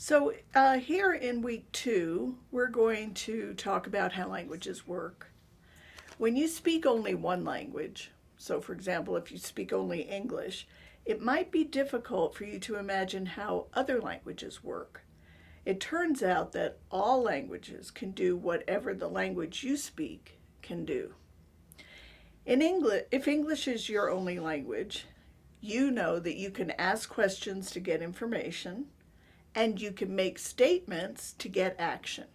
So, here in week 2, we're going to talk about how languages work. When you speak only one language, so for example, if you speak only English, it might be difficult for you to imagine how other languages work. It turns out that all languages can do whatever the language you speak can do. In English, if English is your only language, you know that you can ask questions to get information, and you can make statements to get action.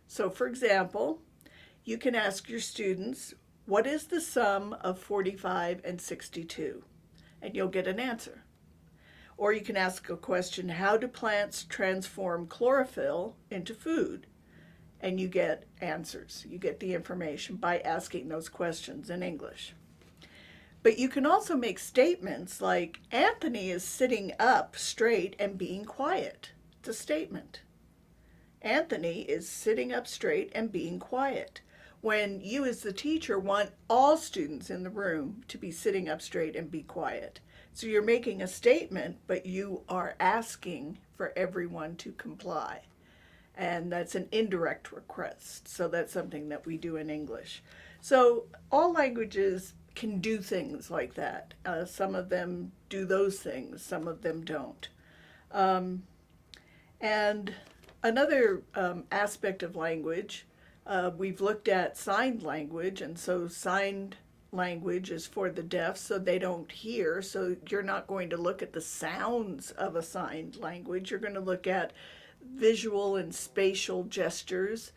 So for example, you can ask your students, what is the sum of 45 and 62? And you'll get an answer. Or you can ask a question, how do plants transform chlorophyll into food? And you get answers. You get the information by asking those questions in English. But you can also make statements like, Anthony is sitting up straight and being quiet. It's a statement. Anthony is sitting up straight and being quiet. When you as the teacher want all students in the room to be sitting up straight and be quiet. So you're making a statement, but you are asking for everyone to comply. And that's an indirect request. So that's something that we do in English. So all languages can do things like that. Some of them do those things, some of them don't. And another aspect of language, we've looked at signed language, and so signed language is for the deaf, so they don't hear, so you're not going to look at the sounds of a signed language, you're going to look at visual and spatial gestures.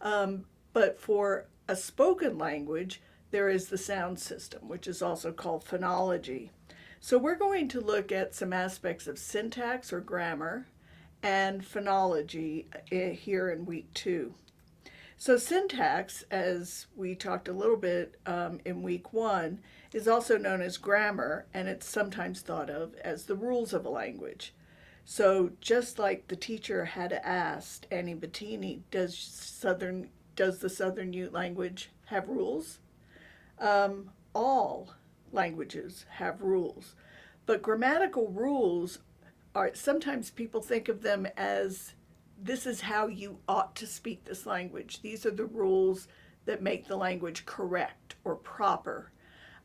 But for a spoken language, there is the sound system, which is also called phonology. So we're going to look at some aspects of syntax or grammar and phonology here in week 2. So syntax, as we talked a little bit in week 1, is also known as grammar, and it's sometimes thought of as the rules of a language. So just like the teacher had asked Annie Bettini, does the Southern Ute language have rules? All languages have rules, but grammatical rules are, sometimes people think of them as, this is how you ought to speak this language. These are the rules that make the language correct or proper.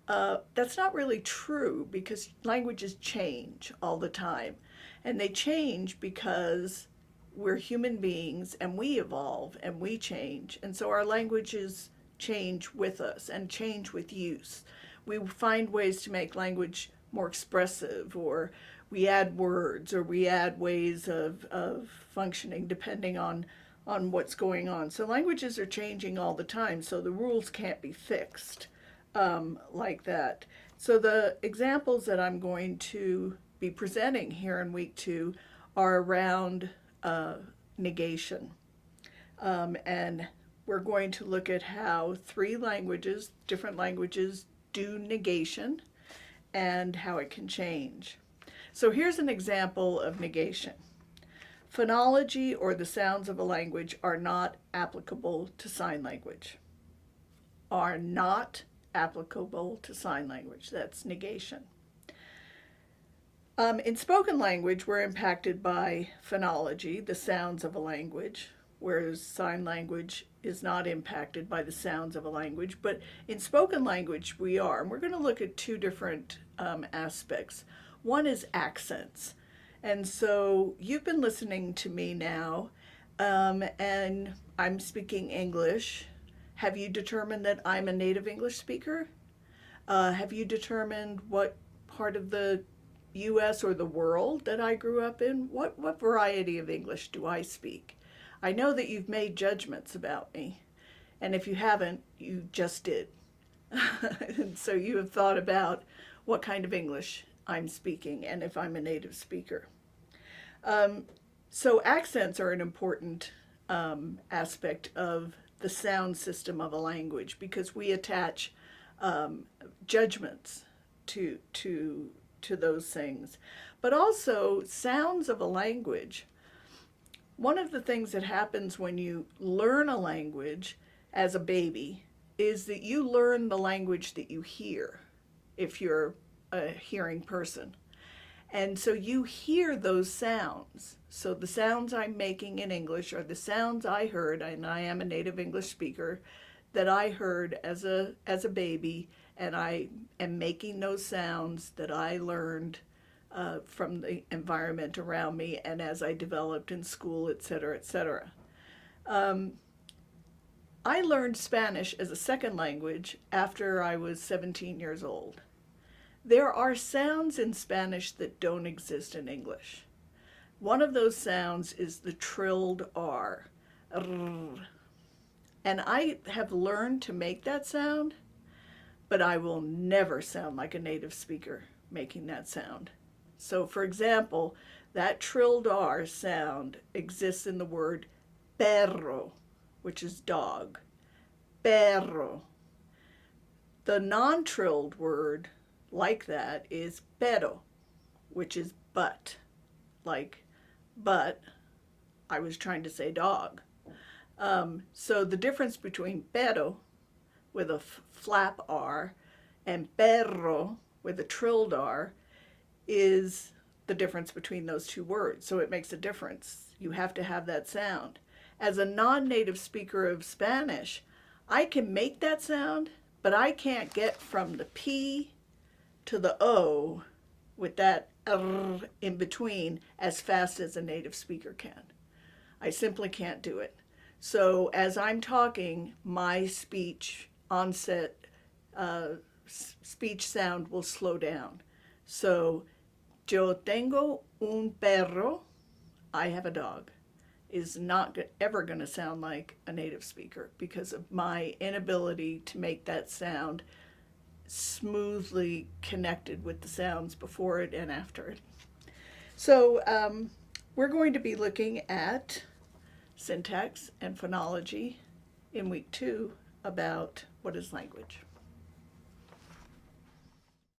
That's not really true, because languages change all the time. And they change because we're human beings and we evolve and we change. And so our languages change with us and change with use. We find ways to make language more expressive, or we add words, or we add ways of functioning depending on what's going on. So languages are changing all the time, so the rules can't be fixed like that. So the examples that I'm going to be presenting here in week 2 are around negation. And we're going to look at how 3 languages, different languages, do negation and how it can change. So here's an example of negation. Phonology, or the sounds of a language, are not applicable to sign language. Are not applicable to sign language. That's negation. In spoken language, we're impacted by phonology, the sounds of a language, whereas sign language is not impacted by the sounds of a language. But in spoken language, we are. And we're going to look at 2 different aspects. One is accents. And so you've been listening to me now, and I'm speaking English. Have you determined that I'm a native English speaker? Have you determined what part of the U.S. or the world that I grew up in? What variety of English do I speak? I know that you've made judgments about me, and if you haven't, you just did. And so you have thought about what kind of English I'm speaking and if I'm a native speaker. So accents are an important aspect of the sound system of a language, because we attach judgments to those things. But also sounds of a language. One of the things that happens when you learn a language as a baby is that you learn the language that you hear, if you're a hearing person. And so you hear those sounds. So the sounds I'm making in English are the sounds I heard, and I am a native English speaker, that I heard as a baby, and I am making those sounds that I learned from the environment around me and as I developed in school, et cetera, et cetera. I learned Spanish as a second language after I was 17 years old. There are sounds in Spanish that don't exist in English. One of those sounds is the trilled R. And I have learned to make that sound, but I will never sound like a native speaker making that sound. So for example, that trilled R sound exists in the word perro, which is dog. Perro. The non-trilled word like that is pero, which is but. Like, but I was trying to say dog. So the difference between pero with a flap R and perro with a trilled R is the difference between those two words. So it makes a difference. You have to have that sound. As a non-native speaker of Spanish, I can make that sound, but I can't get from the P to the O with that R in between as fast as a native speaker can. I simply can't do it. So as I'm talking, my speech onset speech sound will slow down. So, yo tengo un perro, I have a dog, is not ever going to sound like a native speaker because of my inability to make that sound smoothly connected with the sounds before it and after it. So we're going to be looking at syntax and phonology in week 2 about what is language.